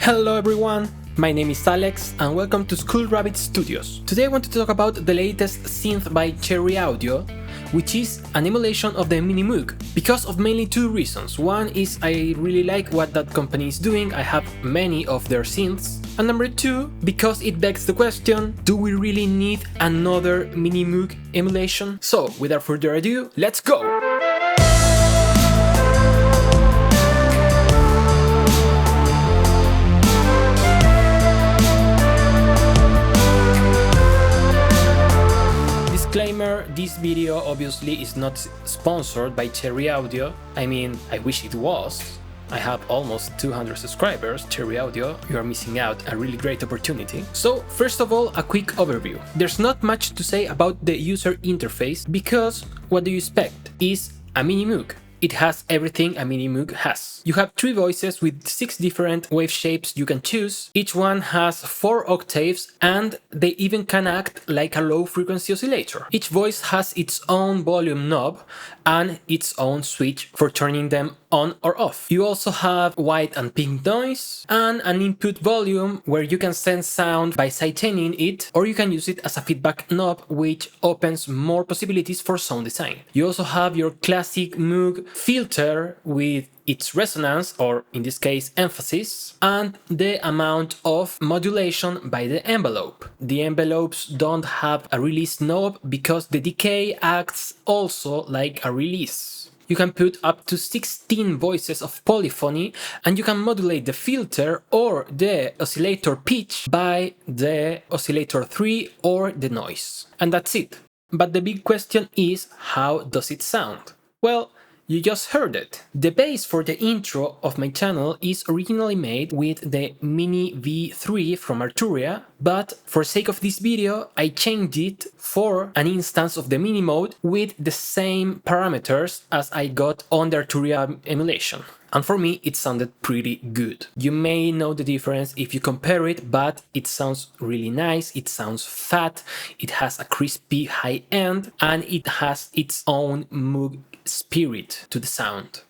Hello everyone, my name is Alex and welcome to Reid Studios. Today I want to talk about the latest synth by Cherry Audio, which is an emulation of the Minimoog, because of mainly two reasons. One is I really like what that company is doing, I have many of their synths. And number two, because it begs the question, do we really need another Minimoog emulation? So without further ado, let's go! Disclaimer, this video obviously is not sponsored by Cherry Audio. I mean, I wish it was. I have almost 200 subscribers, Cherry Audio, you are missing out a really great opportunity. So, first of all, a quick overview. There's not much to say about the user interface because what do you expect? Is a Minimoog. It has everything a Minimoog has. You have 3 voices with 6 different wave shapes you can choose. Each one has 4 octaves and they even can act like a low frequency oscillator. Each voice has its own volume knob and its own switch for turning them on or off. You also have white and pink noise and an input volume where you can send sound by side-chaining it, or you can use it as a feedback knob which opens more possibilities for sound design. You also have your classic Moog filter with its resonance, or in this case emphasis, and the amount of modulation by the envelope. The envelopes don't have a release knob because the decay acts also like a release. You can put up to 16 voices of polyphony and you can modulate the filter or the oscillator pitch by the oscillator 3 or the noise. And that's it. But the big question is, how does it sound? Well, you just heard it. The bass for the intro of my channel is originally made with the Mini V3 from Arturia, but for sake of this video I changed it for an instance of the Minimode with the same parameters as I got on the Arturia emulation. And for me it sounded pretty good. You may know the difference if you compare it, but it sounds really nice, it sounds fat, it has a crispy high end, and it has its own Moog spirit to the sound.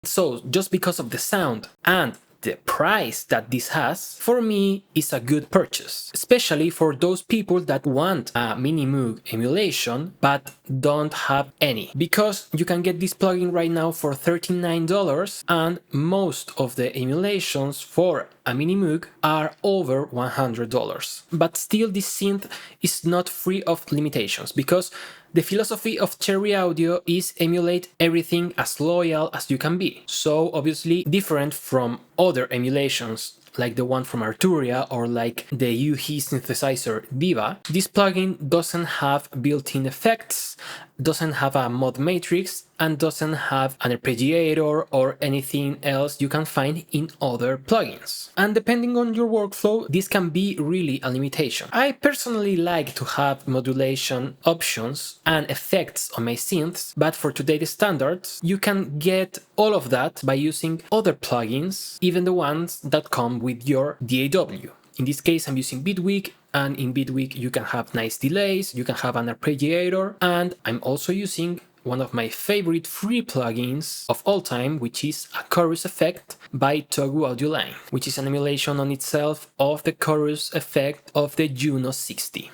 So, just because of the sound and the price that this has, for me, is a good purchase, especially for those people that want a Minimoog emulation but don't have any, because you can get this plugin right now for $39 and most of the emulations for a Minimoog are over $100. But still, this synth is not free of limitations, because the philosophy of Cherry Audio is emulate everything as loyal as you can be. So obviously different from other emulations like the one from Arturia or like the UHE synthesizer Diva, this plugin doesn't have built-in effects, doesn't have a mod matrix, and doesn't have an arpeggiator or anything else you can find in other plugins. And depending on your workflow, this can be really a limitation. I personally like to have modulation options and effects on my synths, but for today's standards, you can get all of that by using other plugins, even the ones that come with your DAW. In this case, I'm using Bitwig, and in Bitwig you can have nice delays, you can have an arpeggiator, and I'm also using one of my favorite free plugins of all time, which is a chorus effect by Togu Audio Line, which is an emulation on itself of the chorus effect of the Juno 60.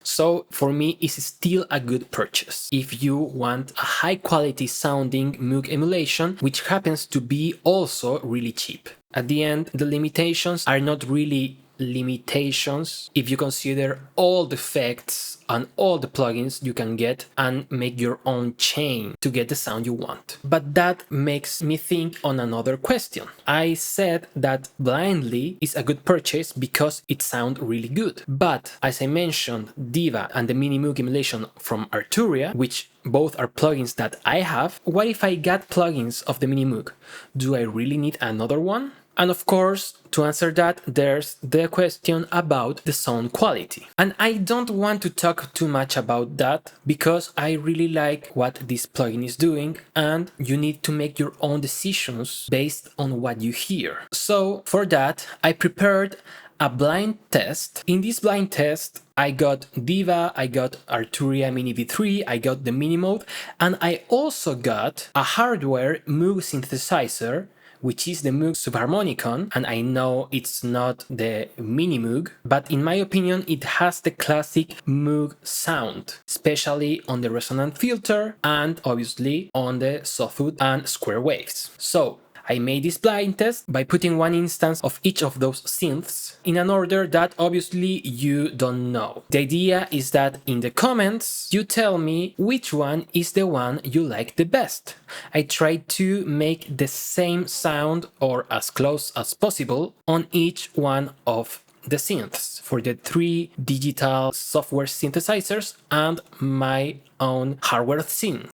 So for me, it's still a good purchase if you want a high quality sounding Moog emulation, which happens to be also really cheap. At the end, the limitations are not really limitations if you consider all the effects and all the plugins you can get and make your own chain to get the sound you want. But that makes me think on another question. I said that Blindly is a good purchase because it sounds really good. But as I mentioned, Diva and the Minimoog emulation from Arturia, which both are plugins that I have, what if I got plugins of the Minimoog? Do I really need another one? And of course, to answer that, there's the question about the sound quality. And I don't want to talk too much about that because I really like what this plugin is doing and you need to make your own decisions based on what you hear. So for that, I prepared a blind test. In this blind test, I got Diva, I got Arturia Mini V3, I got the Minimode, and I also got a hardware Moog synthesizer, which is the Moog Subharmonicon, and I know it's not the Minimoog, but in my opinion it has the classic Moog sound, especially on the resonant filter and obviously on the sawtooth and square waves. So I made this blind test by putting one instance of each of those synths in an order that obviously you don't know. The idea is that in the comments you tell me which one is the one you like the best. I tried to make the same sound or as close as possible on each one of the synths for the 3 digital software synthesizers and my own hardware synth.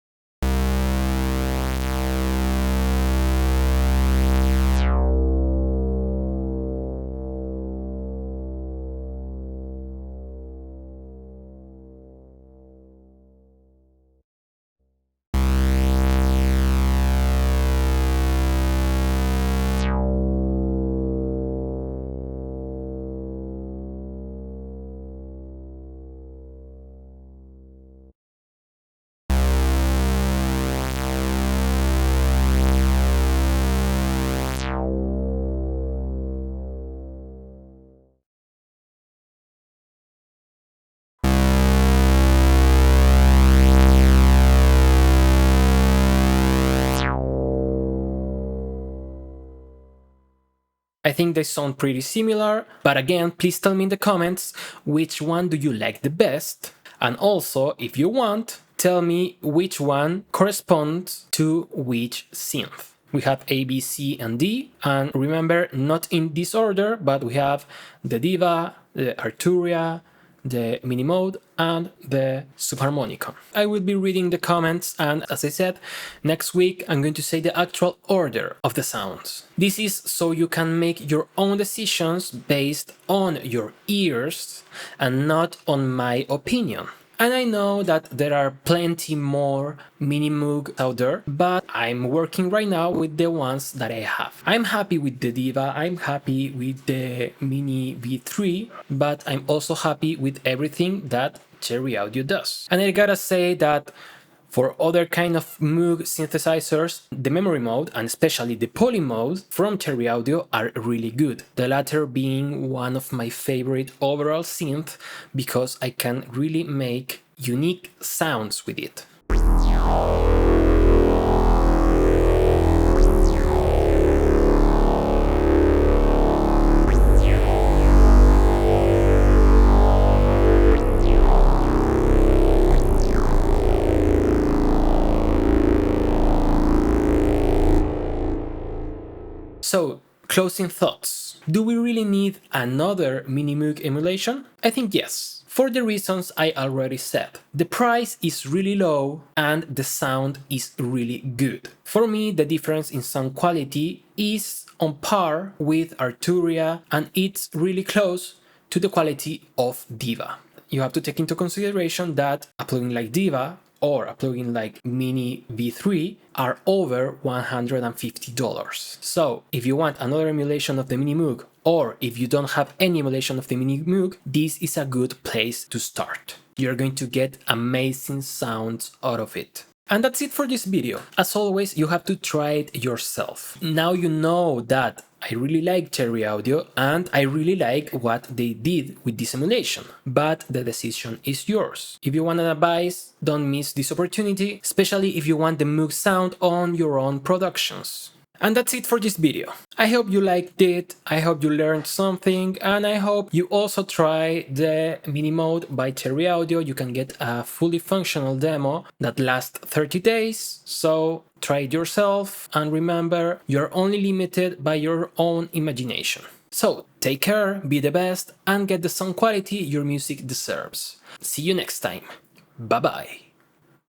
I think they sound pretty similar, but again, please tell me in the comments which one do you like the best, and also, if you want, tell me which one corresponds to which synth. We have A, B, C, and D, and remember, not in this order, but we have the Diva, the Arturia, the Minimode, and the Subharmonicon. I will be reading the comments, and as I said, next week I'm going to say the actual order of the sounds. This is so you can make your own decisions based on your ears and not on my opinion. And I know that there are plenty more Minimoog out there, but I'm working right now with the ones that I have. I'm happy with the Diva, I'm happy with the Mini V3, but I'm also happy with everything that Cherry Audio does. And I gotta say that for other kind of Moog synthesizers, the memory mode and especially the poly mode from Cherry Audio are really good. The latter being one of my favorite overall synth because I can really make unique sounds with it. So, closing thoughts. Do we really need another Minimoog emulation? I think yes, for the reasons I already said. The price is really low and the sound is really good. For me, the difference in sound quality is on par with Arturia and it's really close to the quality of Diva. You have to take into consideration that a plugin like Diva or a plugin like Mini V3 are over $150. So if you want another emulation of the Minimoog, or if you don't have any emulation of the Minimoog, this is a good place to start. You're going to get amazing sounds out of it. And that's it for this video. As always, you have to try it yourself. Now you know that I really like Cherry Audio and I really like what they did with this emulation, but the decision is yours. If you want an advice, don't miss this opportunity, especially if you want the Moog sound on your own productions. And that's it for this video. I hope you liked it, I hope you learned something, and I hope you also try the Minimode by Cherry Audio. You can get a fully functional demo that lasts 30 days, so try it yourself, and remember, you're only limited by your own imagination. So take care, be the best, and get the sound quality your music deserves. See you next time. Bye bye.